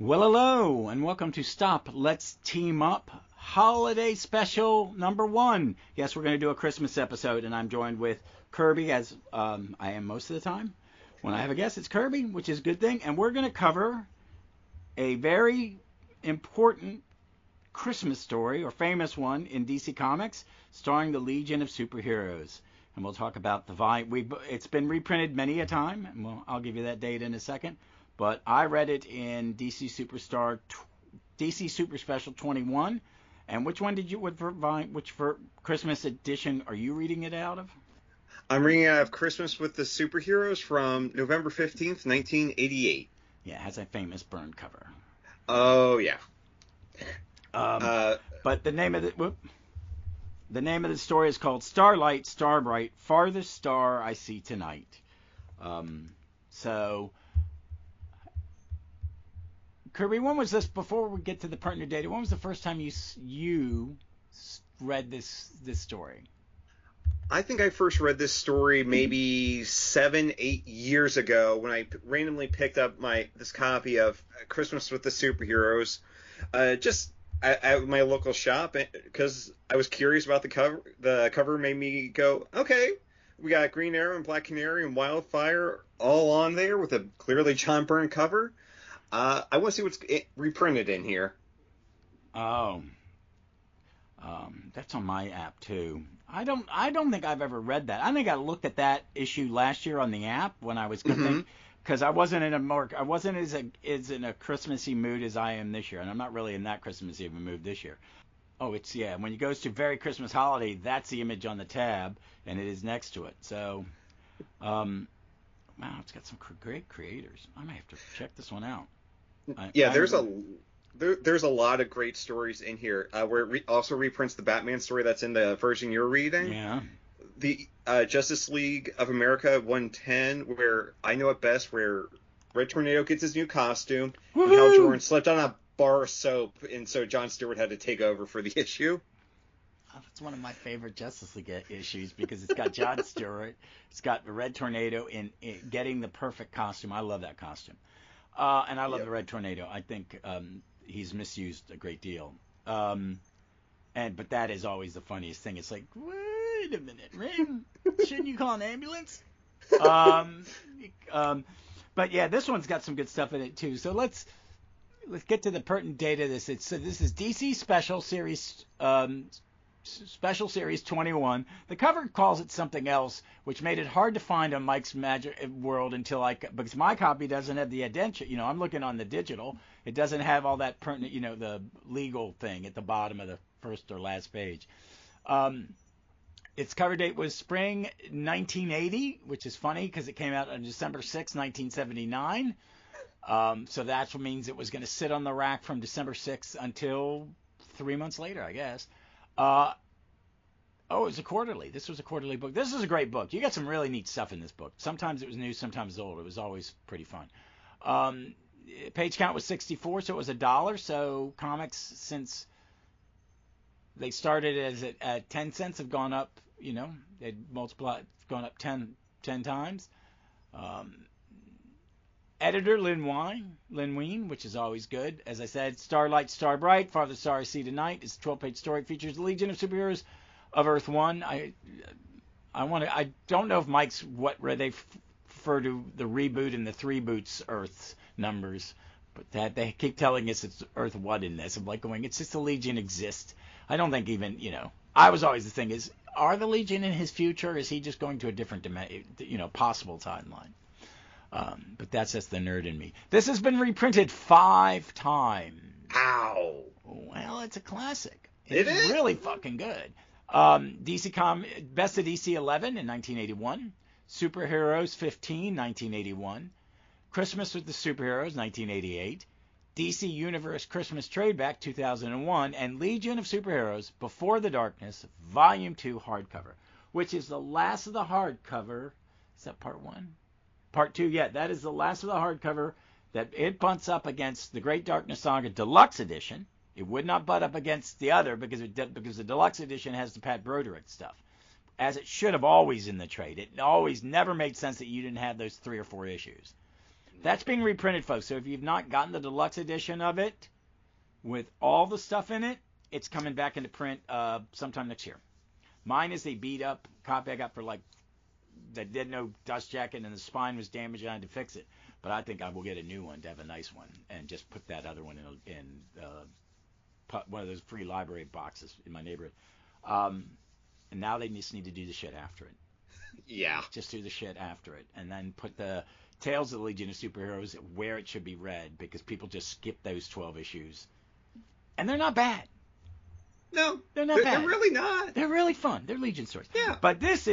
Well, hello, and welcome to Stop, Let's Team Up Holiday Special number 1. Yes, we're going to do a Christmas episode, and I'm joined with Kirby, as I am most of the time. When I have a guest, it's Kirby, which is a good thing, and we're going to cover a very important Christmas story, or famous one, in DC Comics, starring the Legion of Superheroes. And we'll talk about the volume. It's been reprinted many a time, and I'll give you that date in a second. But I read it in DC Super Special 21. And which one did you, which for Christmas edition are you reading it out of? I'm reading out of Christmas with the Superheroes from November 15th, 1988. Yeah, it has a famous burn cover. Oh, yeah. But the name of the story is called Starlight, Starbright, Farthest Star I See Tonight. Kirby, when was this, before we get to the pertinent data, when was the first time you read this story? I think I first read this story maybe 7-8 years ago when I randomly picked up this copy of Christmas with the Superheroes, just at my local shop, because I was curious about the cover. The cover made me go, okay, we got Green Arrow and Black Canary and Wildfire all on there with a clearly John Byrne cover. I want to see what's reprinted in here. Oh, that's on my app too. I don't think I've ever read that. I think I looked at that issue last year on the app when I was because I wasn't as in a Christmassy mood as I am this year, and I'm not really in that Christmassy mood this year. Oh, when it goes to Very Christmas Holiday, that's the image on the tab, and it is next to it. So, wow, it's got some great creators. I might have to check this one out. There's a lot of great stories in here, where it also reprints the Batman story that's in the version you're reading. Yeah. The Justice League of America 110, where I know it best, where Red Tornado gets his new costume, and Hal Jordan slipped on a bar of soap, and so Jon Stewart had to take over for the issue. Oh, that's one of my favorite Justice League issues because it's got Jon Stewart, it's got the Red Tornado in getting the perfect costume. I love that costume. And I love the Red Tornado. I think he's misused a great deal. But that is always the funniest thing. It's like, wait a minute, Rim, shouldn't you call an ambulance? But yeah, this one's got some good stuff in it too. So let's get to the pertinent data. This is DC Special Series Special Series 21. The cover calls it something else, which made it hard to find on Mike's Magic World because my copy doesn't have the indentation. I'm looking on the digital. It doesn't have all that pertinent, the legal thing at the bottom of the first or last page. Its cover date was spring 1980, which is funny because it came out on December 6, 1979. So that's what means it was going to sit on the rack from December 6th until 3 months later, I guess. It was a quarterly. This was a quarterly book. This is a great book. You got some really neat stuff in this book. Sometimes it was new, sometimes old. It was always pretty fun. Page count was 64, so it was $1. So comics, since they started at 10 cents, have gone up. They'd multiplied, gone up 10 times. Editor Lynn Wein, which is always good. As I said, Starlight, Starbright, Farthest Star I See Tonight is a 12-page story. It features the Legion of Superheroes of Earth 1. I don't know if Mike's where they refer to the reboot and the 3 boots Earth's numbers, but that they keep telling us it's Earth 1 in this. I'm like going, it's just the Legion exists. I don't think even, I was always the thing is, are the Legion in his future? Or is he just going to a different possible timeline? But that's just the nerd in me. This has been reprinted 5 times. Ow. Well, it's a classic. It is really fucking good. Best of DC 11 in 1981. Superheroes 15, 1981. Christmas with the Superheroes, 1988. DC Universe Christmas Tradeback, 2001. And Legion of Superheroes Before the Darkness, Volume 2 hardcover, which is the last of the hardcover. Is that part 1? Part 2, yeah, that is the last of the hardcover that it butts up against the Great Darkness Saga Deluxe Edition. It would not butt up against the other because the Deluxe Edition has the Pat Broderick stuff, as it should have always in the trade. It always never made sense that you didn't have those 3 or 4 issues. That's being reprinted, folks. So if you've not gotten the deluxe edition of it with all the stuff in it, it's coming back into print sometime next year. Mine is a beat up copy I got for that did no dust jacket and the spine was damaged and I had to fix it. But I think I will get a new one to have a nice one and just put that other one in one of those free library boxes in my neighborhood. And now they just need to do the shit after it. Yeah. Just do the shit after it. And then put the Tales of the Legion of Superheroes where it should be read, because people just skip those 12 issues. And they're not bad. No. They're not bad. They're really not. They're really fun. They're Legion stories. Yeah. But this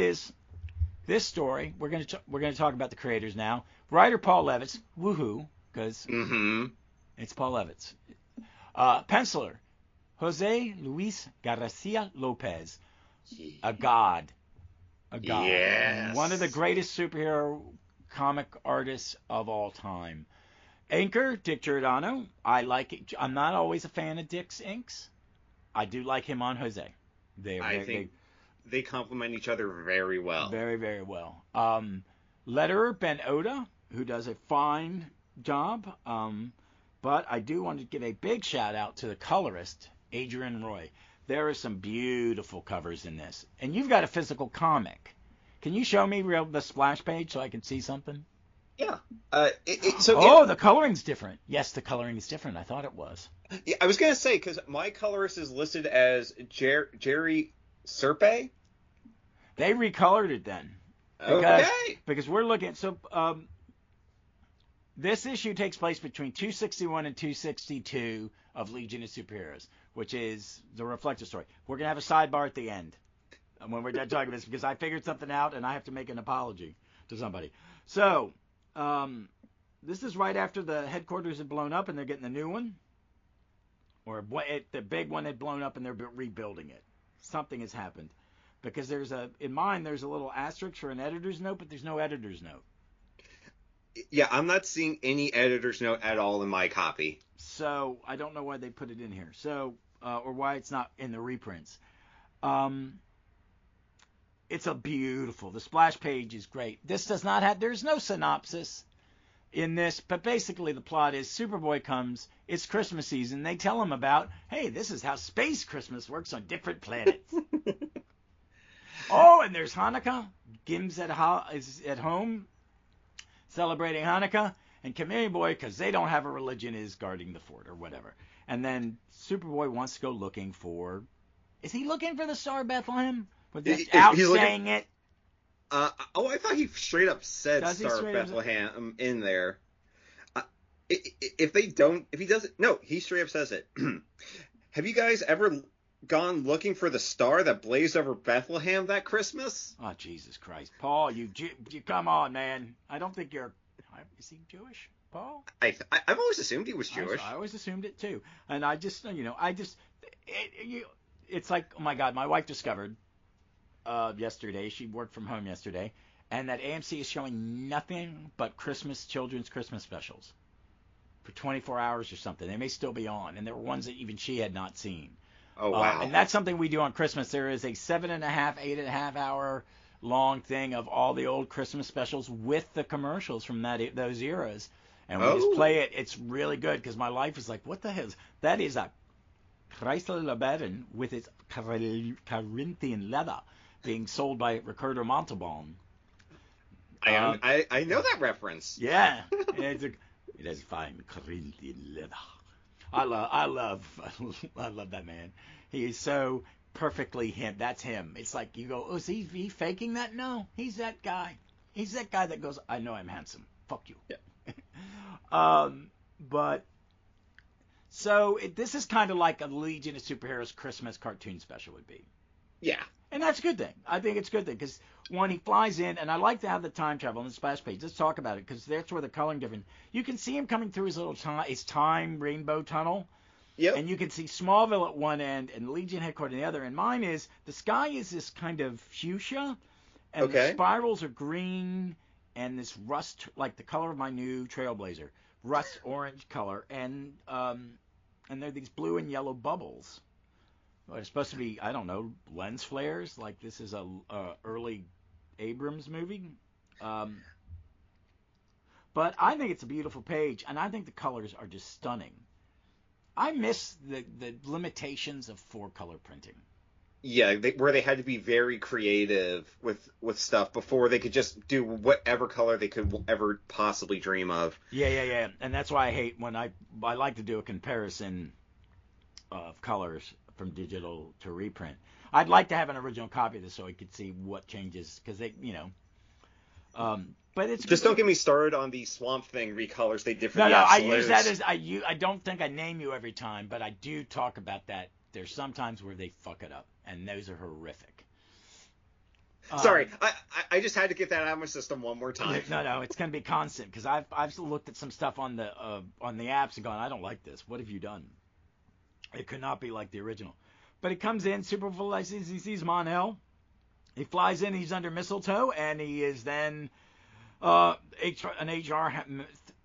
story, we're going to talk about the creators now. Writer Paul Levits, woohoo, because it's Paul Levits. Penciler, Jose Luis Garcia-Lopez, a god. Yes. One of the greatest superhero comic artists of all time. Inker, Dick Giordano. I like it. I'm not always a fan of Dick's inks. I do like him on Jose. I think they complement each other very well. Very, very well. Letterer, Ben Oda, who does a fine job. But I do want to give a big shout out to the colorist, Adrian Roy. There are some beautiful covers in this. And you've got a physical comic. Can you show me the splash page so I can see something? Yeah. The coloring's different. Yes, the coloring is different. I thought it was. Yeah, I was going to say, because my colorist is listed as Jerry Serpe. They recolored it then. Because we're looking at... So, this issue takes place between 261 and 262 of Legion of Superheroes, which is the Reflector story. We're going to have a sidebar at the end when we're done talking about this, because I figured something out and I have to make an apology to somebody. So, this is right after the headquarters had blown up and they're getting the new one. Or the big one had blown up and they're rebuilding it. Something has happened. Because in mine, there's a little asterisk for an editor's note, but there's no editor's note. Yeah, I'm not seeing any editor's note at all in my copy. So I don't know why they put it in here. So or why it's not in the reprints. It's the splash page is great. This does not have, there's no synopsis in this, but basically the plot is Superboy comes, it's Christmas season, they tell him about, hey, this is how space Christmas works on different planets. Oh, and there's Hanukkah. Gim's is at home celebrating Hanukkah, and Chameleon Boy, because they don't have a religion, is guarding the fort or whatever. And then Superboy wants to go looking for... Is he looking for the Star of Bethlehem? He's saying it? I thought he straight up said Star of Bethlehem in there. If he doesn't... No, he straight up says it. Have you guys ever gone looking for the star that blazed over Bethlehem that Christmas? Oh, Jesus Christ. Paul, you come on, man. I don't think you're... Is he Jewish, Paul? I've always assumed he was Jewish. I always assumed it, too. And it's like, oh, my God, my wife discovered yesterday, she worked from home yesterday, and that AMC is showing nothing but children's Christmas specials for 24 hours or something. They may still be on, and there were ones that even she had not seen. Oh, wow. And that's something we do on Christmas. There is a 8.5 hour long thing of all the old Christmas specials with the commercials from those eras. And we just play it. It's really good because my life is like, what the hell? That is a Chrysler LeBaron with its Corinthian leather being sold by Ricardo Montalban. I know that reference. Yeah. It has fine Corinthian leather. I love that man. He is so perfectly him. That's him. It's like you go, oh, is he faking that? No, he's that guy. He's that guy that goes, I know I'm handsome. Fuck you. Yeah. This is kind of like a Legion of Superheroes Christmas cartoon special would be. Yeah. And that's a good thing. I think it's a good thing because when he flies in, and I like to have the time travel on the splash page. Let's talk about it because that's where the coloring different. You can see him coming through his time rainbow tunnel. Yep. And you can see Smallville at one end and Legion headquarters on the other. And mine is the sky is this kind of fuchsia, and the spirals are green, and this rust, like the color of my new Trailblazer, rust orange color, and there are these blue and yellow bubbles. It's supposed to be, I don't know, lens flares, like this is a early Abrams movie. But I think it's a beautiful page, and I think the colors are just stunning. I miss the limitations of 4-color printing. Yeah, where they had to be very creative with stuff before they could just do whatever color they could ever possibly dream of. Yeah. And that's why I hate when I like to do a comparison of colors from digital to reprint. I'd like to have an original copy of this so I could see what changes, because they, but it's just don't get me started on the Swamp Thing recolors they did for the I Absolutes. use that as I don't think I name you every time, but I do talk about that. There's some times where they fuck it up, and those are horrific. Sorry, I just had to get that out of my system one more time. No, it's gonna be constant, because I've looked at some stuff on the apps and gone, I don't like this. What have you done? It could not be like the original. But he comes in, super full, he sees Mon-El. He flies in, he's under mistletoe, and he is then an HR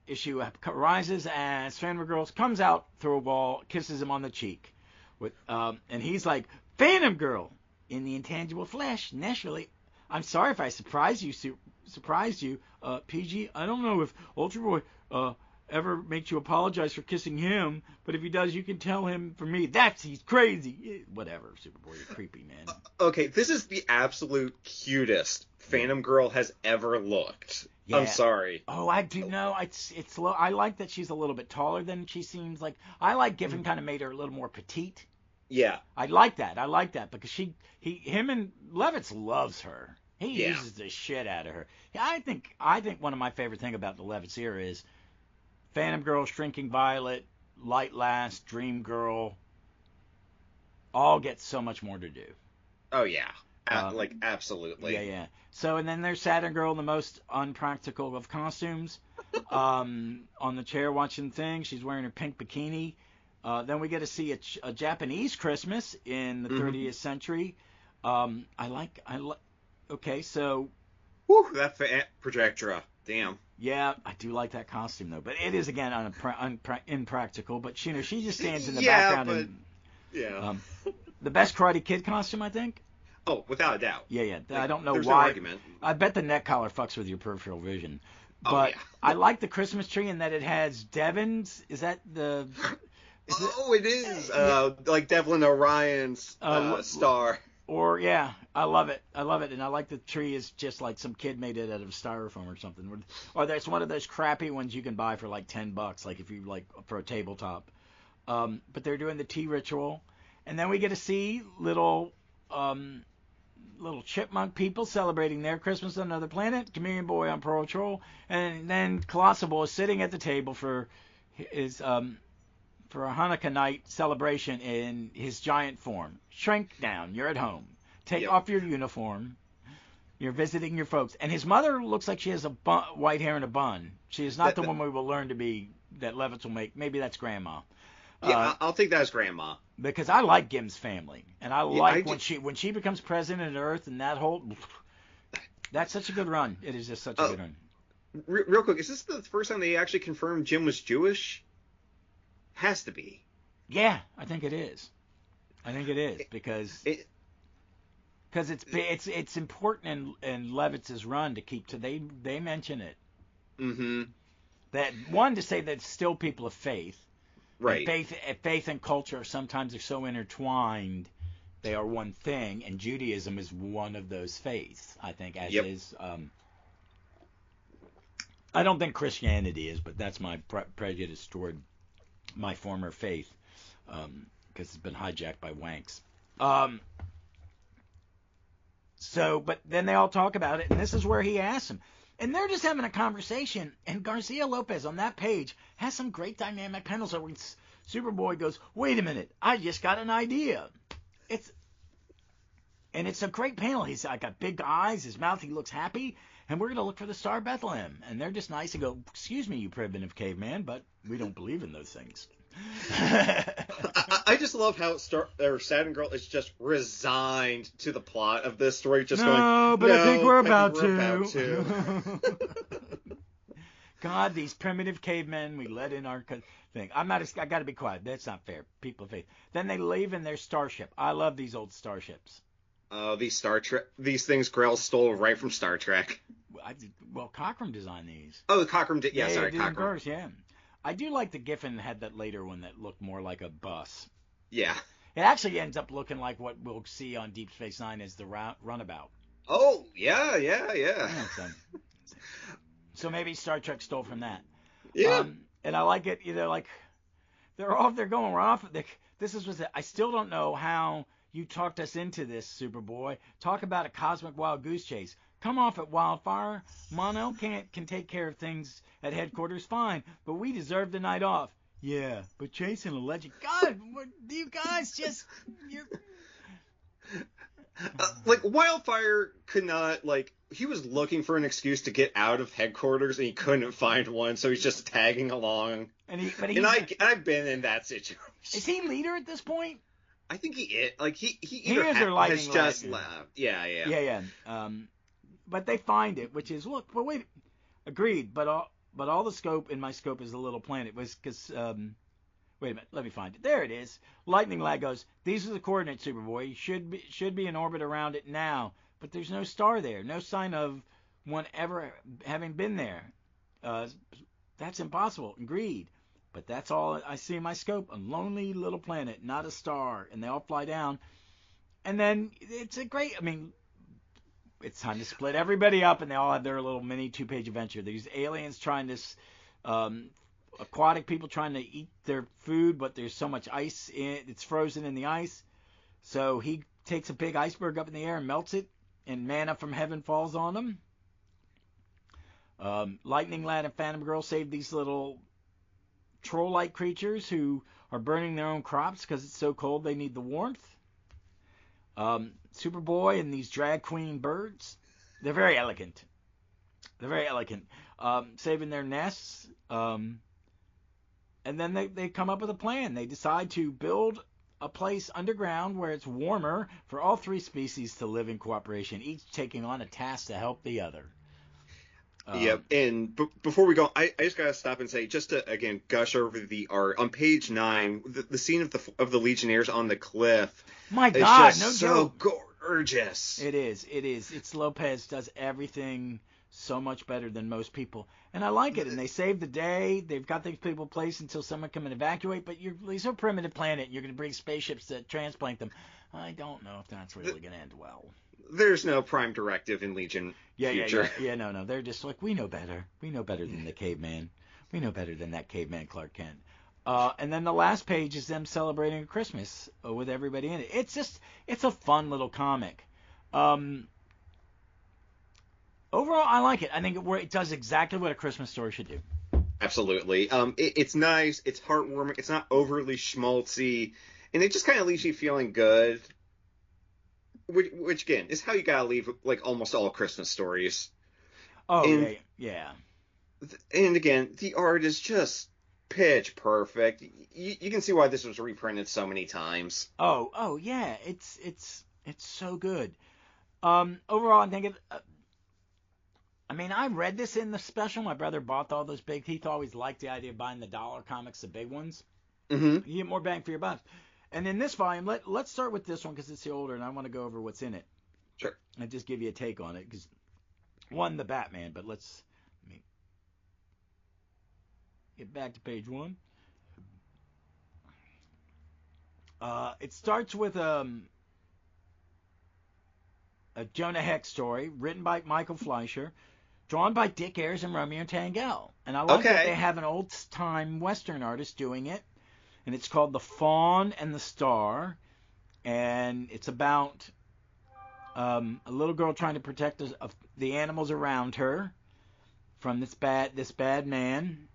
issue arises, and Phantom Girl comes out through a wall, kisses him on the cheek, and he's like, Phantom Girl, in the intangible flesh, naturally. I'm sorry if I surprised you, PG. I don't know if Ultra Boy ever makes you apologize for kissing him, but if he does, you can tell him for me. He's crazy. Whatever, Superboy, you're creepy, man. Okay, this is the absolute cutest Phantom Girl has ever looked. Yeah. I'm sorry. Oh, I do know. It's low. I like that she's a little bit taller than she seems like. I like Giffen kind of made her a little more petite. Yeah. I like that because him and Levits loves her. He uses the shit out of her. I think one of my favorite thing about the Levits era is Phantom Girl, Shrinking Violet, Light Last, Dream Girl, all get so much more to do. Oh, yeah. Absolutely. Yeah. So, and then there's Saturn Girl, the most unpractical of costumes, on the chair watching things. She's wearing her pink bikini. Then we get to see a Japanese Christmas in the 30th century. Okay, so... Whew, that Projectra. Damn. Yeah, I do like that costume, though. But it is, again, impractical. But, she just stands in the background. The best Karate Kid costume, I think. Oh, without a doubt. Yeah. I don't know why. There's no argument. I bet the neck collar fucks with your peripheral vision. But I like the Christmas tree in that it has Devon's. Is that the... It is. Like Devlin Orion's star. I love it. And I like the tree is just like some kid made it out of styrofoam or something. Or that's one of those crappy ones you can buy for like $10, like if you like for a tabletop. But they're doing the tea ritual. And then we get to see little chipmunk people celebrating their Christmas on another planet. Chameleon Boy on Patrol. And then Colossal Boy is sitting at the table for a Hanukkah night celebration in his giant form. Shrink down. You're at home. Take off your uniform. You're visiting your folks. And his mother looks like she has white hair and a bun. She is not the one we will learn to be that Levits will make. Maybe that's Grandma. Yeah, I'll take that as Grandma. Because I like Gim's family. And I like when she becomes president of Earth and that whole... That's such a good run. It is just such a good run. Real quick, is this the first time they actually confirmed Jim was Jewish? Has to be. Yeah, I think it is. Because it's important in Levits' run to keep to they mention it. Mm-hmm. That one to say that it's still people of faith. Right. And faith and culture sometimes are so intertwined. They are one thing, and Judaism is one of those faiths. I think is. I don't think Christianity is, but that's my prejudice toward my former faith, because it's been hijacked by wanks. But then they all talk about it, and this is where he asks him. And they're just having a conversation, and Garcia-Lopez on that page has some great dynamic panels where Superboy goes, wait a minute, I just got an idea. It's a great panel. He's got big eyes, his mouth, he looks happy, and we're going to look for the Star of Bethlehem. And they're just nice and go, excuse me, you primitive caveman, but we don't believe in those things. I just love how Saturn Girl is just resigned to the plot of this story. Just I think we're about to. God, these primitive cavemen, we let in our thing. I got to be quiet. That's not fair. People of faith. Then they leave in their starship. I love these old starships. These things Grell stole right from Star Trek. Well, Cockrum designed these. Oh, Cockrum did. Yeah, sorry, he did them Cockrum. first, yeah. I do like the Giffen had that later one that looked more like a bus. Yeah. It actually ends up looking like what we'll see on Deep Space Nine as the runabout. Oh, yeah, yeah, yeah. Yeah, so maybe Star Trek stole from that. Yeah. And I like it. Like they're going off. This is what I still don't know how you talked us into this, Superboy. Talk about a cosmic wild goose chase. Come off at Wildfire. Mono can take care of things at headquarters fine, but we deserve the night off. Yeah, but chasing a legend. God, what do you guys just? Like Wildfire could not he was looking for an excuse to get out of headquarters and he couldn't find one, so he's just tagging along. I've been in that situation. Is he leader at this point? I think he is. He either has just left. Yeah. But they find it, which is but wait, agreed. But all the scope in my scope is a little planet was because wait a minute, let me find it. There it is. Lightning Lad goes, these are the coordinates, Superboy. Should be in orbit around it now, but there's no star there, no sign of one ever having been there. That's impossible. Agreed. But that's all I see in my scope. A lonely little planet, not a star. And they all fly down. And then it's it's time to split everybody up, and they all have their little mini 2-page adventure. These aliens trying to, aquatic people trying to eat their food, but there's so much ice in it, it's frozen in the ice. So he takes a big iceberg up in the air and melts it, and manna from heaven falls on them. Lightning Lad and Phantom Girl save these little troll-like creatures who are burning their own crops because it's so cold they need the warmth. Superboy and these drag queen birds, they're very elegant. Saving their nests. And then they come up with a plan. They decide to build a place underground where it's warmer for all three species to live in cooperation, each taking on a task to help the other. Yep, and before we go, I just gotta stop and say, just to again gush over the art on page 9, the scene of the Legionnaires on the cliff. My God, is just no so joke. Gorgeous. It is. It's Lopez does everything so much better than most people, and I like it. And they save the day. They've got these people placed until someone come and evacuate. But these are a primitive planet. And you're going to bring spaceships to transplant them. I don't know if that's really going to end well. There's no prime directive in Legion future. Yeah, no. They're just like, we know better. We know better than the caveman. We know better than that caveman Clark Kent. And then the last page is them celebrating Christmas with everybody in it. It's a fun little comic. Overall, I like it. I think it does exactly what a Christmas story should do. Absolutely. It's nice. It's heartwarming. It's not overly schmaltzy. And it just kind of leaves you feeling good. Which again, is how you gotta leave almost all Christmas stories. Oh, yeah. And again, the art is just pitch perfect. You can see why this was reprinted so many times. Oh yeah, it's so good. Overall, I think I read this in the special. My brother bought all those big. He always liked the idea of buying the dollar comics, the big ones. Mm-hmm. You get more bang for your buck. And in this volume, let's start with this one because it's the older, and I want to go over what's in it. Sure. And just give you a take on it because the Batman, but let me get back to page 1. It starts with a Jonah Hex story written by Michael Fleischer, drawn by Dick Ayers and Romeo Tangell. And I like that they have an old-time Western artist doing it. And it's called The Fawn and the Star. And it's about a little girl trying to protect the animals around her from this bad man.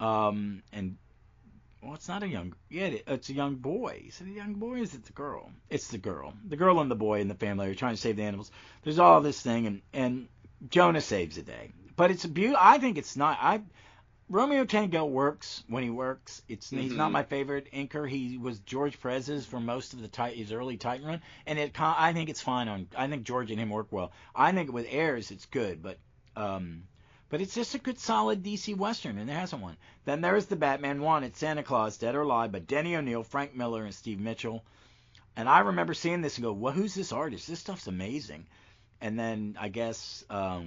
It's not a young... Yeah, it's a young boy. Is it a young boy or is it the girl? It's the girl. The girl and the boy in the family are trying to save the animals. There's all this thing, and Jonah saves the day. But it's a beautiful... I think it's not... Romeo Tangell works when he works. He's not my favorite inker. He was George Perez's for most of his early Titan run, and I think it's fine I think George and him work well. I think with Ayers it's good, but it's just a good solid DC Western, and there hasn't one. Then there's the Batman Wanted, Santa Claus, Dead or Alive, by Denny O'Neil, Frank Miller, and Steve Mitchell. And I remember seeing this and go, well, who's this artist? This stuff's amazing. And then I guess I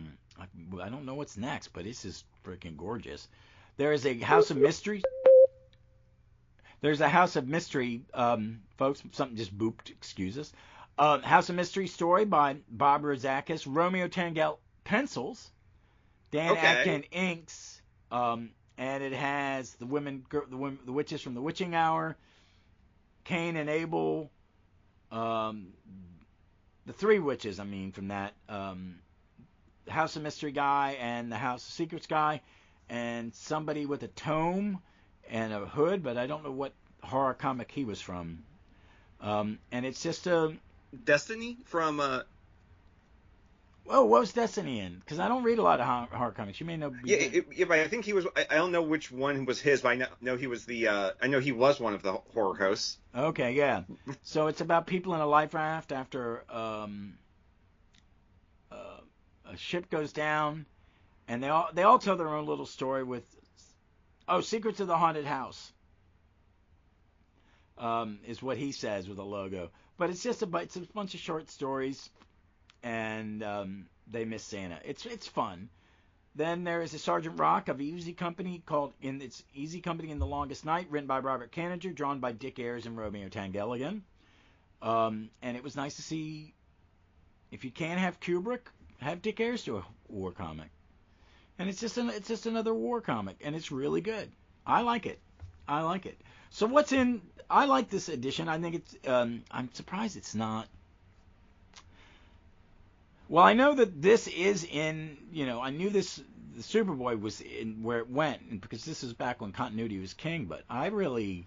don't know what's next, but this is freaking gorgeous. There is a House of Mystery. There's a House of Mystery, folks. Something just booped. Excuse us. House of Mystery story by Bob Rozakis. Romeo Tangell pencils. Dan Atkin inks. And it has the the witches from the Witching Hour, Cain and Abel, the three witches. I mean, from that the House of Mystery guy and the House of Secrets guy, and somebody with a tome and a hood, but I don't know what horror comic he was from. And it's just a Destiny from. Oh, what was Destiny in? Because I don't read a lot of horror comics. You may know. Yeah, but I think he was. I don't know which one was his, but I know he was the. I know he was one of the horror hosts. Okay, yeah. So it's about people in a life raft after a ship goes down, and they all tell their own little story with. Oh, Secrets of the Haunted House. Is what he says with a logo, but it's just it's a bunch of short stories. And they miss Santa. It's fun. Then there is a Sergeant Rock of Easy Company it's Easy Company in the Longest Night, written by Robert Kanigher, drawn by Dick Ayers and Romeo Tangell again. And it was nice to see. If you can't have Kubrick, have Dick Ayers do a war comic. And it's just another war comic, and it's really good. I like it. So what's in? I like this edition. I think it's. I'm surprised it's not. Well, I know that this is in, I knew the Superboy was in where it went, and because this is back when continuity was king, but I think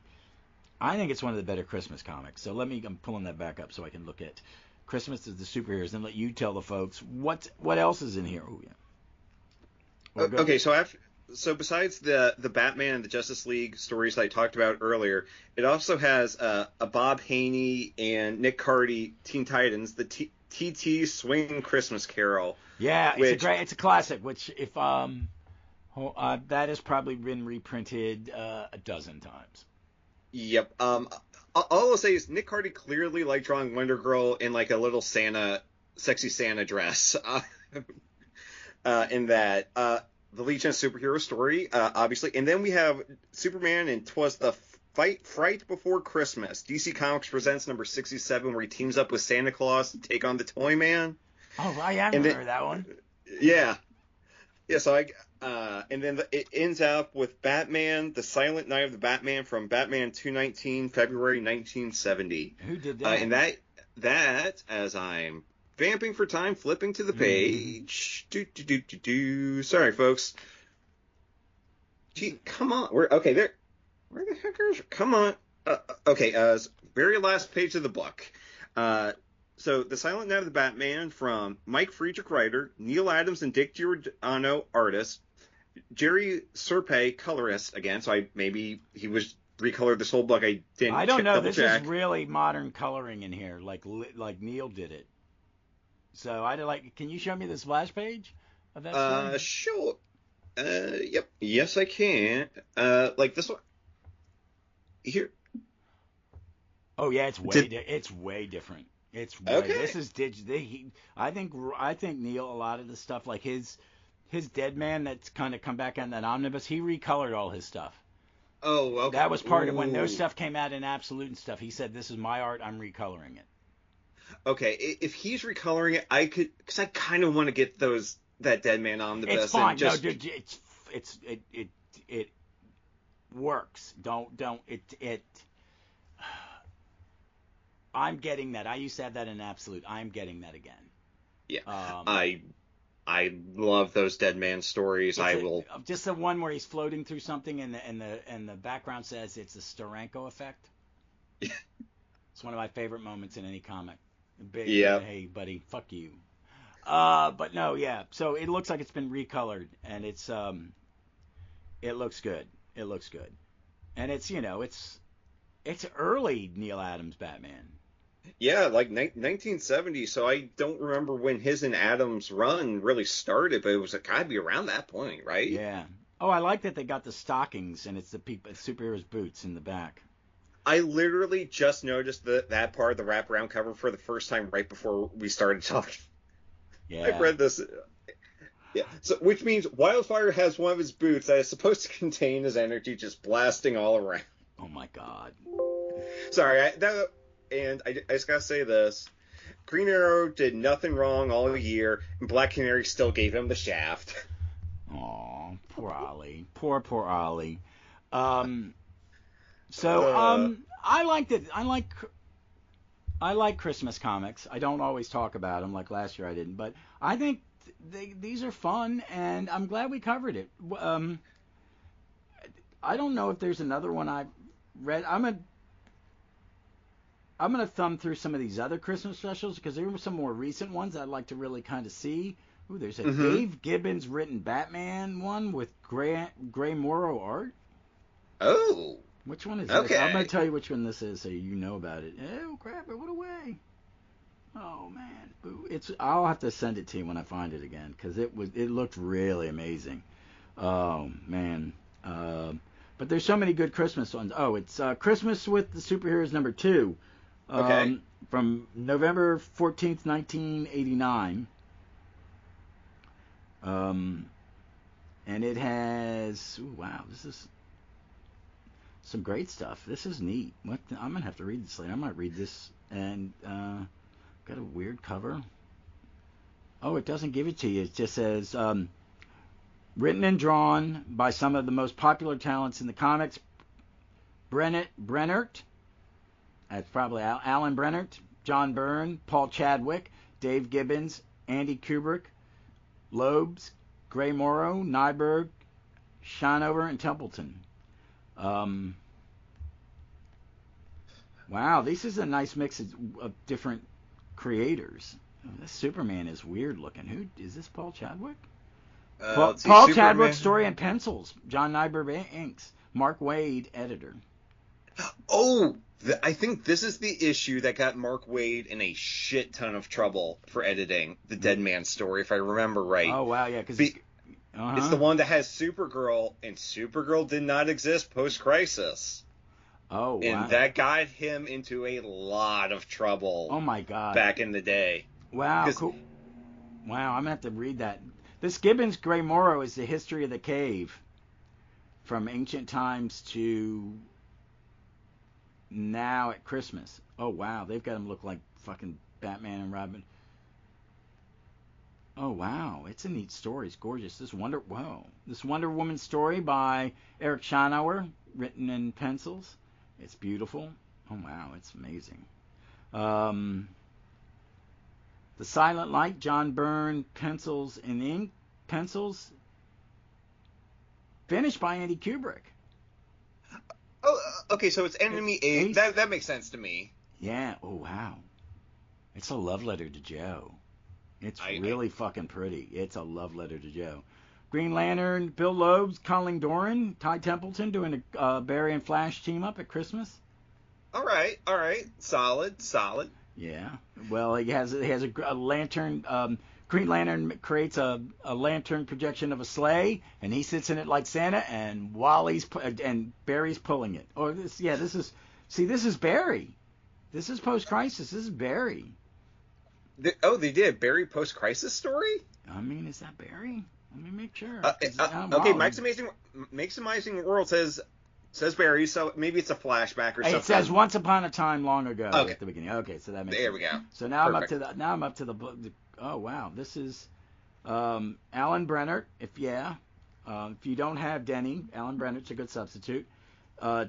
it's one of the better Christmas comics. So I'm pulling that back up so I can look at Christmas of the Superheroes and let you tell the folks what else is in here. Oh, yeah. Okay, so besides the Batman and the Justice League stories I talked about earlier, it also has a Bob Haney and Nick Cardy Teen Titans, the TT Swing Christmas Carol. Yeah, it's a classic. Which if that has probably been reprinted a dozen times. Yep. All I'll say is Nick Cardy clearly liked drawing Wonder Girl in like a little sexy Santa dress. In that the Legion of Superhero story, obviously, and then we have Superman and 'Twas the Fright Before Christmas. DC Comics presents number 67, where he teams up with Santa Claus to take on the Toyman. Oh, right, I remember that one. Yeah. So and then it ends up with Batman, The Silent Night of the Batman from Batman 219, February 1970. Who did that? And that, as I'm vamping for time, flipping to the page. Sorry, folks. Gee, come on. Okay, there. Where the heck is? Come on. Okay. Very last page of the book. So, The Silent Night of the Batman from Mike Friedrich, writer, Neil Adams and Dick Giordano, artist, Jerry Serpe, colorist again. So maybe he was recolored this whole book. I don't know. This is really modern coloring in here, like Neil did it. So can you show me the splash page of that story? Sure. Yep. Yes, I can. Like this one. Here. Oh yeah, it's way different. Okay. This is digital. I think Neil, a lot of the stuff like his Dead Man that's kind of come back on that omnibus, he recolored all his stuff. Oh, okay. That was part of when those stuff came out in Absolute and stuff. He said, "This is my art. I'm recoloring it." Okay, if he's recoloring it, I could, because I kind of want to get that Dead Man omnibus. It's fine. No, dude, it works. I'm getting that. I used to have that in Absolute. I'm getting that again. Yeah. I love those Dead Man stories. Just the one where he's floating through something and the background says it's the Steranko effect. It's one of my favorite moments in any comic. Hey buddy, fuck you. But no, yeah. So it looks like it's been recolored, and it looks good. It looks good, and it's early Neil Adams Batman. Yeah, like 1970. So I don't remember when his and Adams' run really started, but it was gotta be around that point, right? Yeah. Oh, I like that they got the stockings, and it's the superheroes' boots in the back. I literally just noticed that part of the wraparound cover for the first time right before we started talking. Yeah. I've read this. Yeah, so which means Wildfire has one of his boots that is supposed to contain his energy just blasting all around. Oh my God. Sorry, I just gotta say this. Green Arrow did nothing wrong all year, and Black Canary still gave him the shaft. Oh, poor Ollie. Poor Ollie. I liked it. I like Christmas comics. I don't always talk about them, like last year I didn't, but I think these are fun, and I'm glad we covered it. I don't know if there's another one I've read. I'm gonna thumb through some of these other Christmas specials because there were some more recent ones I'd like to really kind of see. Ooh, there's a Dave Gibbons written Batman one with Gray Morrow art. Oh. Which one is okay. this? I'm going to tell you which one this is so you know about it. Oh, crap, it went away. Oh, man. Ooh, I'll have to send it to you when I find it again because it looked really amazing. Oh, man. But there's so many good Christmas ones. Oh, it's Christmas with the Superheroes #2 from November 14th, 1989. And it has... Ooh, wow, this is... some great stuff. This is neat. I'm gonna have to read this later. I might read this. And got a weird cover. Oh, it doesn't give it to you. It just says written and drawn by some of the most popular talents in the comics. Brennert. That's probably Alan Brennert, John Byrne, Paul Chadwick, Dave Gibbons, Andy Kubrick, Loebs, Gray Morrow, Nyberg, Schanover, and Templeton. Wow, this is a nice mix of different creators. This Superman is weird looking. Who is this? Paul Chadwick? Paul Chadwick story and pencils. John Nyberg inks. Mark Waid editor. Oh, I think this is the issue that got Mark Waid in a shit ton of trouble for editing the Dead Man story, if I remember right. Oh wow, yeah, because it's the one that has Supergirl, and Supergirl did not exist post-Crisis. Oh, wow. And that got him into a lot of trouble. Oh, my God. Back in the day. Wow, cool. Wow, I'm going to have to read that. This Gibbons Gray Morrow is the history of the cave from ancient times to now at Christmas. Oh, wow. They've got him look like fucking Batman and Robin. Oh, wow. It's a neat story. It's gorgeous. This Wonder Woman story by Eric Schanower, written in pencils. It's beautiful. Oh, wow. It's amazing. The Silent Light, John Byrne, pencils and ink. Pencils. Finished by Andy Kubrick. Oh, okay. So it's Enemy Ace. That makes sense to me. Yeah. Oh, wow. It's a love letter to Joe. It's really fucking pretty. It's a love letter to Joe. Green Lantern, Bill Loebs, Colin Doran, Ty Templeton doing a Barry and Flash team up at Christmas. All right. Solid. Yeah. Well, he has a lantern. Green Lantern creates a lantern projection of a sleigh, and he sits in it like Santa, and Barry's pulling it. This is Barry. This is post-crisis. This is Barry. They did a Barry post-crisis story? I mean, is that Barry? Let me make sure. Okay, Mike's Amazing World says Barry, so maybe it's a flashback or something. It says Once Upon a Time Long Ago at the beginning. Okay, so that makes sense. There we go. So now I'm up to the oh wow, this is Alan Brennert. If you don't have Denny, Alan Brennert's a good substitute.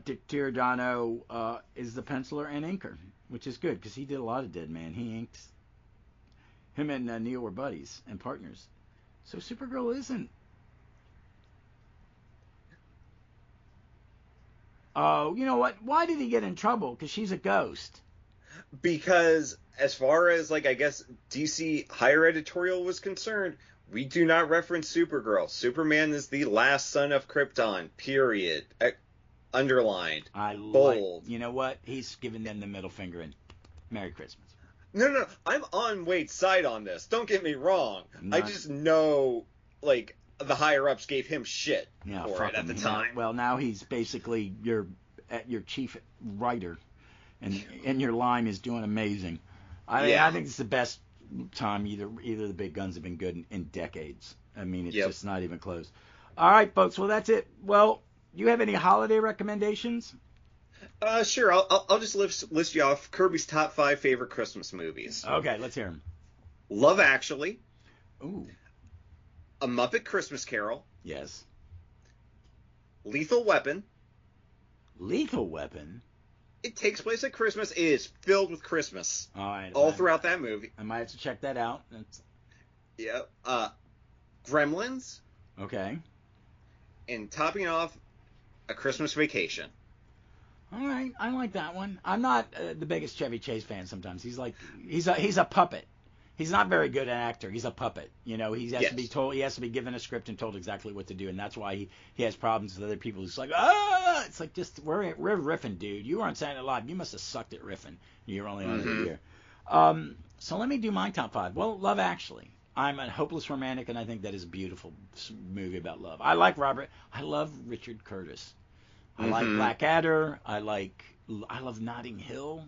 Dick Giordano is the penciler and inker, which is good because he did a lot of Dead Man. He inks. Him and Neil were buddies and partners. So Supergirl isn't. Oh, you know what? Why did he get in trouble? Because she's a ghost. Because as far as, I guess DC higher editorial was concerned, we do not reference Supergirl. Superman is the last son of Krypton, period. Underlined. Bold. You know what? He's giving them the middle finger and Merry Christmas. No. I'm on Wade's side on this. Don't get me wrong. I just know, the higher-ups gave him shit for it at the time. Well, now he's basically your chief writer, and your line is doing amazing. I think it's the best time either the big guns have been good in decades. I mean, it's Yep. just not even close. All right, folks. Well, that's it. Well, you have any holiday recommendations? Sure. I'll just list you off Kirby's top 5 favorite Christmas movies. Okay, let's hear them. Love Actually, Ooh, A Muppet Christmas Carol, yes. Lethal Weapon. Lethal Weapon. It takes place at Christmas. It is filled with Christmas All right. all throughout that movie. I might have to check that out. Yep. Gremlins, Okay. and topping it off, A Christmas Vacation. All right, I like that one. I'm not the biggest Chevy Chase fan. Sometimes he's a puppet. He's not very good an actor. He's a puppet. You know, he has Yes. to be told. He has to be given a script and told exactly what to do, and that's why he has problems with other people. It's like, ah, it's like just we're riffing, dude. You weren't saying it live. You must have sucked at riffing. You're only on it a year. So let me do my top 5. Well, Love Actually. I'm a hopeless romantic, and I think that is a beautiful movie about love. I love Richard Curtis. I like Blackadder. I love Notting Hill.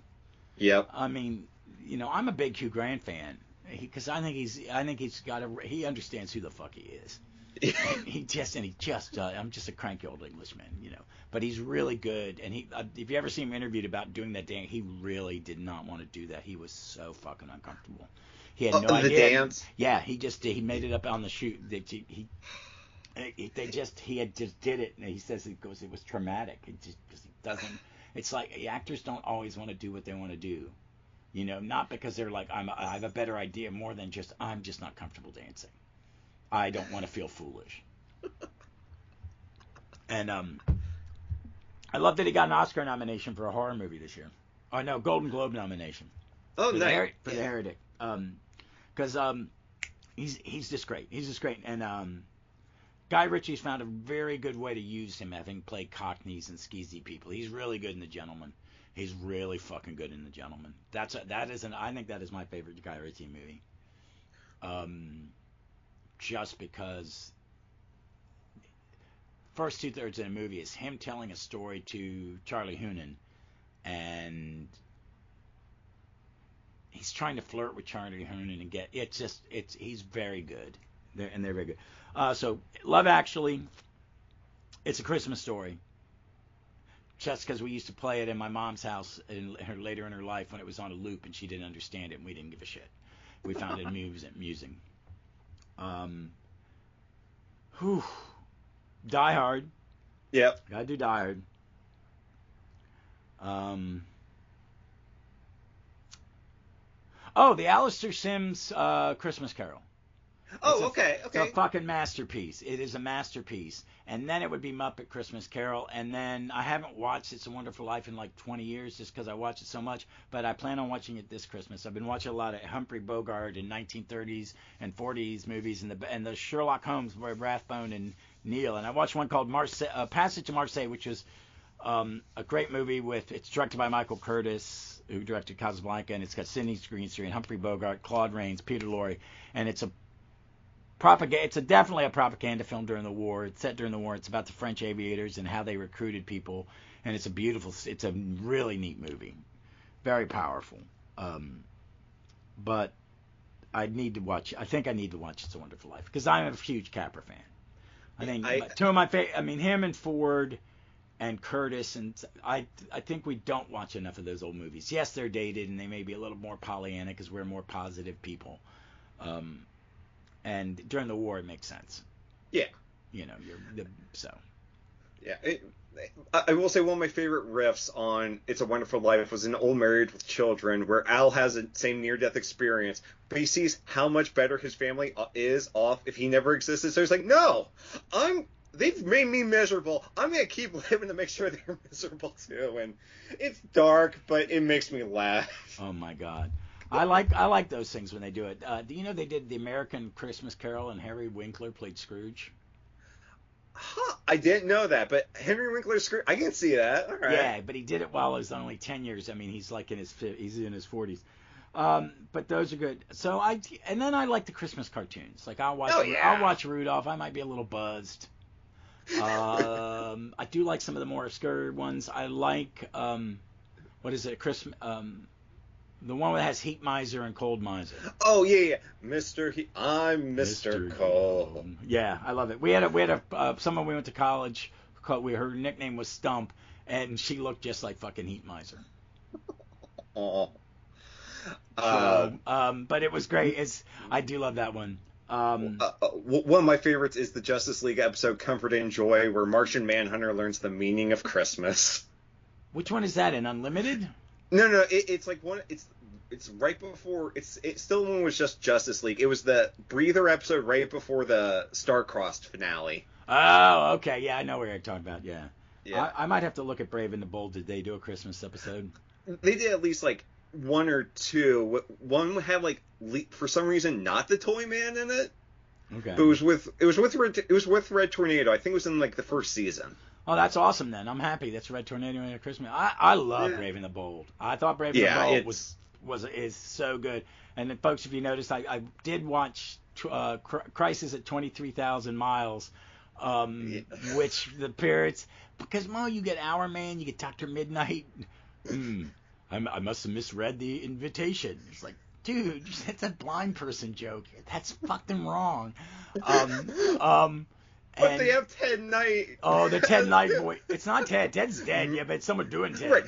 Yep. I mean, you know, I'm a big Hugh Grant fan because I think he understands who the fuck he is. I'm just a cranky old Englishman, you know. But he's really good, and if you ever see him interviewed about doing that dance, he really did not want to do that. He was so fucking uncomfortable. He had no idea. The dance. Yeah, he made it up on the shoot. He just did it, and he says it was traumatic. It just because he doesn't. It's like actors don't always want to do what they want to do, you know, not because they're like I have a better idea, more than just I'm just not comfortable dancing. I don't want to feel foolish. And I love that he got an Oscar nomination for a horror movie this year. Oh no, Golden Globe nomination. Oh, nice. For The Heretic. Because he's just great. He's just great, and Guy Ritchie's found a very good way to use him, having played cockneys and skeezy people. He's really good in The Gentleman. He's really fucking good in The Gentleman. I think that is my favorite Guy Ritchie movie. Just because first 2/3 of the movie is him telling a story to Charlie Hunnam, and he's trying to flirt with Charlie Hunnam and he's very good. They're very good. So Love Actually, it's a Christmas story. Just because we used to play it in my mom's house later in her life when it was on a loop and she didn't understand it and we didn't give a shit. We found it amusing. Die Hard. Yep. Gotta do Die Hard. The Alistair Sims Christmas Carol. Okay. It's a fucking masterpiece. It is a masterpiece. And then it would be Muppet Christmas Carol. And then I haven't watched It's a Wonderful Life in like 20 years just because I watch it so much. But I plan on watching it this Christmas. I've been watching a lot of Humphrey Bogart and 1930s and 40s movies and the Sherlock Holmes where Rathbone and Neil. And I watched one called Passage to Marseille, which is a great movie it's directed by Michael Curtis, who directed Casablanca, and it's got Sidney Greenstreet, Humphrey Bogart, Claude Rains, Peter Lorre, and it's definitely a propaganda film during the war. It's set during the war. It's about the French aviators and how they recruited people, and it's a really neat movie, very powerful. But I think I need to watch It's a Wonderful Life because I'm a huge Capra fan. I think two of my favorite. I mean, him and Ford and Curtis, and I think we don't watch enough of those old movies. Yes, they're dated and they may be a little more Pollyanna because we're more positive people. And during the war, it makes sense. Yeah. You know, Yeah. I will say one of my favorite riffs on It's a Wonderful Life was in Old Married with Children, where Al has the same near-death experience, but he sees how much better his family is off if he never existed. So he's like, no, they've made me miserable. I'm going to keep living to make sure they're miserable too. And it's dark, but it makes me laugh. Oh my God. I like those things when they do it. Do you know they did the American Christmas Carol and Henry Winkler played Scrooge? Huh, I didn't know that, but Henry Winkler's Scrooge, I can see that. All right. Yeah, but he did it while he was only 10 years. I mean, he's like in his 40s. But those are good. So and then I like the Christmas cartoons. Like I'll watch Rudolph. I might be a little buzzed. I do like some of the more obscure ones. I like what is it? The one that has Heat Miser and Cold Miser. Oh yeah. I'm Mr. Cole. Yeah, I love it. We had someone we went to college. Her nickname was Stump, and she looked just like fucking Heat Miser. Oh. But it was great. I do love that one. One of my favorites is the Justice League episode Comfort and Joy, where Martian Manhunter learns the meaning of Christmas. Which one is that, in Unlimited? No, it's like one. It's right before. It's still one was just Justice League. It was the breather episode right before the Star-Crossed finale. Oh, okay, yeah, I know what you're talking about. Yeah. I might have to look at Brave and the Bold. Did they do a Christmas episode? They did at least like one or two. One had like for some reason not the Toy Man in it. Okay. But it was with Red Tornado. I think it was in like the first season. Oh, that's awesome then. I'm happy. That's Red Tornado and Christmas. I love Brave and the Bold. I thought Brave and the Bold is so good. And then, folks, if you noticed, I did watch Crisis at 23,000 Miles, which the parents, because you get Hour Man, you get Dr. Midnight. I must have misread the invitation. It's like, dude, that's a blind person joke. That's fucking wrong. But they have Ted Knight. Oh, the Ted Knight boy. It's not Ted. Ted's dead. Yeah, but it's someone doing Ted. Right.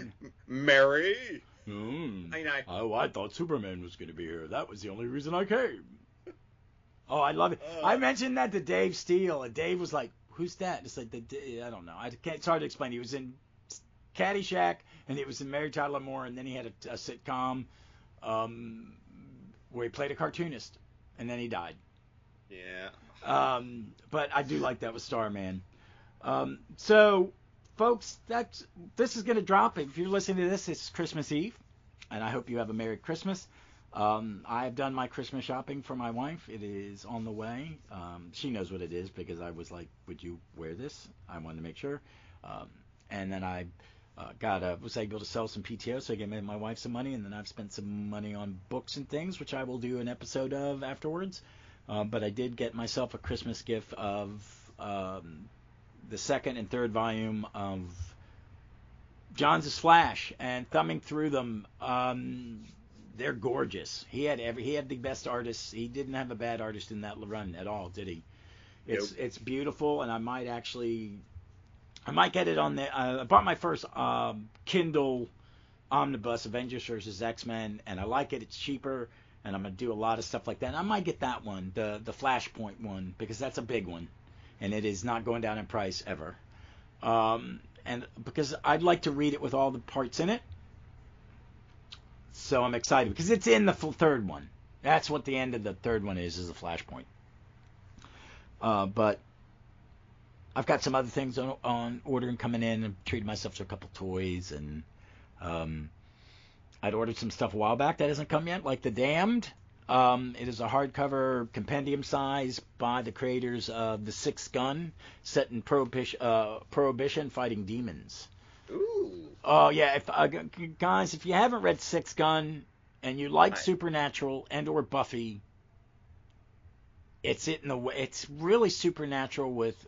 Mary. I thought Superman was going to be here. That was the only reason I came. Oh, I love it. I mentioned that to Dave Steele, and Dave was like, "Who's that?" It's like I don't know. It's hard to explain. He was in Caddyshack, and he was in Mary Tyler Moore, and then he had a sitcom where he played a cartoonist, and then he died. Yeah. But I do like that with Starman. So, folks, this is going to drop. If you're listening to this, it's Christmas Eve, and I hope you have a Merry Christmas. I have done my Christmas shopping for my wife. It is on the way. She knows what it is because I was like, would you wear this? I wanted to make sure. And then I was able to sell some PTO, so I gave my wife some money, and then I've spent some money on books and things, which I will do an episode of afterwards. But I did get myself a Christmas gift of the second and third volume of Johns' Flash, and thumbing through them, they're gorgeous. He had the best artists. He didn't have a bad artist in that run at all, did he? It's beautiful, and I might get it on the. I bought my first Kindle omnibus, Avengers vs. X-Men, and I like it. It's cheaper. And I'm going to do a lot of stuff like that. And I might get that one, the Flashpoint one, because that's a big one. And it is not going down in price ever. And because I'd like to read it with all the parts in it. So I'm excited. Because it's in the third one. That's what the end of the third one is the Flashpoint. But I've got some other things on order and coming in. I've treated myself to a couple toys. And I'd ordered some stuff a while back that hasn't come yet, like The Damned. It is a hardcover compendium size by the creators of The Sixth Gun, set in Prohibition fighting demons. Ooh. Oh, yeah. Guys, if you haven't read Sixth Gun and you like Supernatural and or Buffy, it's really Supernatural with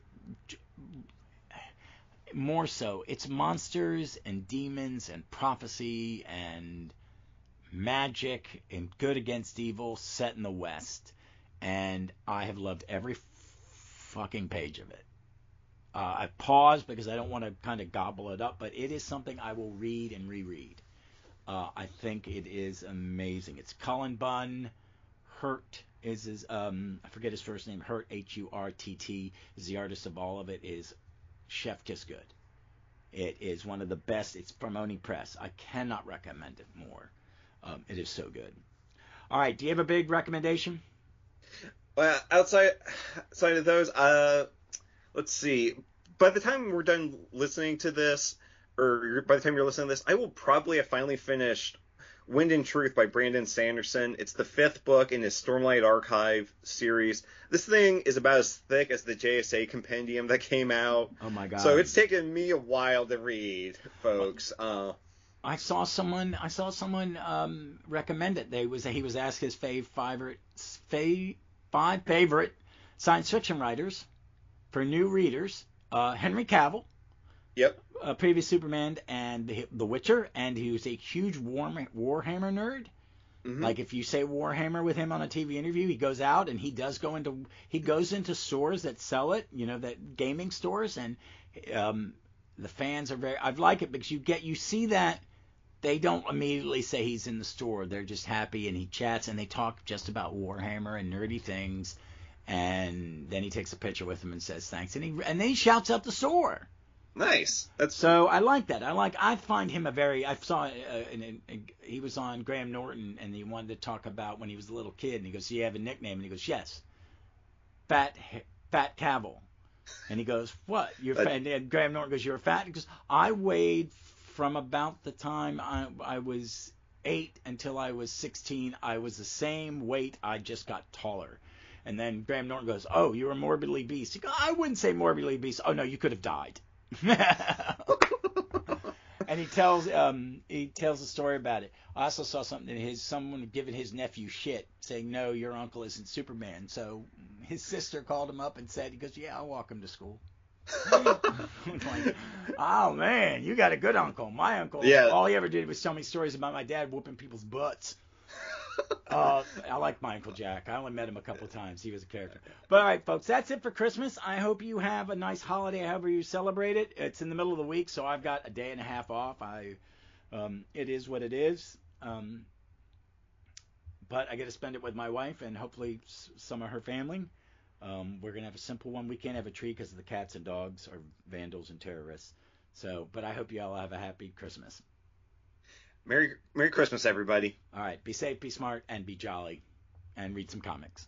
more so. It's monsters and demons and prophecy and magic and good against evil set in the West. And I have loved every fucking page of it. I paused because I don't want to kind of gobble it up, but it is something I will read and reread. I think it is amazing. It's Cullen Bunn. Hurt is his, I forget his first name. Hurt, Hurtt, is the artist of all of it. Is Chef Kiss Good. It is one of the best. It's from Oni Press. I cannot recommend it more. It is so good. All right, do you have a big recommendation? Well, outside of those, let's see. By the time we're done listening to this, or by the time you're listening to this, I will probably have finally finished Wind and Truth by Brandon Sanderson. It's the 5th book in his Stormlight Archive series. This thing is about as thick as the JSA compendium that came out. Oh my god! So it's taken me a while to read, folks. I saw someone recommend it. He was asked his five favorite science fiction writers for new readers. Henry Cavill, Yep. Previous Superman and the Witcher, and he was a huge Warhammer nerd. Mm-hmm. Like if you say Warhammer with him on a TV interview, he goes out and he goes into stores that sell it, that gaming stores, and the fans are I like it because you see that they don't immediately say he's in the store. They're just happy, and he chats and they talk just about Warhammer and nerdy things, and then he takes a picture with him and says thanks, and then he shouts out the store. Nice. So I like that. I find him I saw he was on Graham Norton, and he wanted to talk about when he was a little kid, and he goes, "Do you have a nickname?" And he goes, "Yes, Fat Cavill." And he goes, "What? You're fat?" And Graham Norton goes, "You're fat?" He goes, "I weighed from about the time I was 8 until I was 16. I was the same weight. I just got taller." And then Graham Norton goes, "Oh, you were morbidly obese." He goes, "I wouldn't say morbidly obese. Oh no, you could have died." And he tells a story about it. I also saw something someone giving his nephew shit, saying, "No, your uncle isn't Superman." So his sister called him up and said, he goes, "Yeah, I'll walk him to school." Like, oh man, you got a good uncle. My uncle, all he ever did was tell me stories about my dad whooping people's butts. I like my Uncle Jack. I only met him a couple of times. He was a character. But all right, folks, that's it for Christmas. I hope you have a nice holiday, however you celebrate it. It's in the middle of the week, so I've got a day and a half off. It is what it is. But I get to spend it with my wife and hopefully some of her family. We're gonna have a simple one. We can't have a tree because the cats and dogs are vandals and terrorists. But I hope you all have a happy Christmas. Merry Christmas, everybody. All right. Be safe, be smart, and be jolly. And read some comics.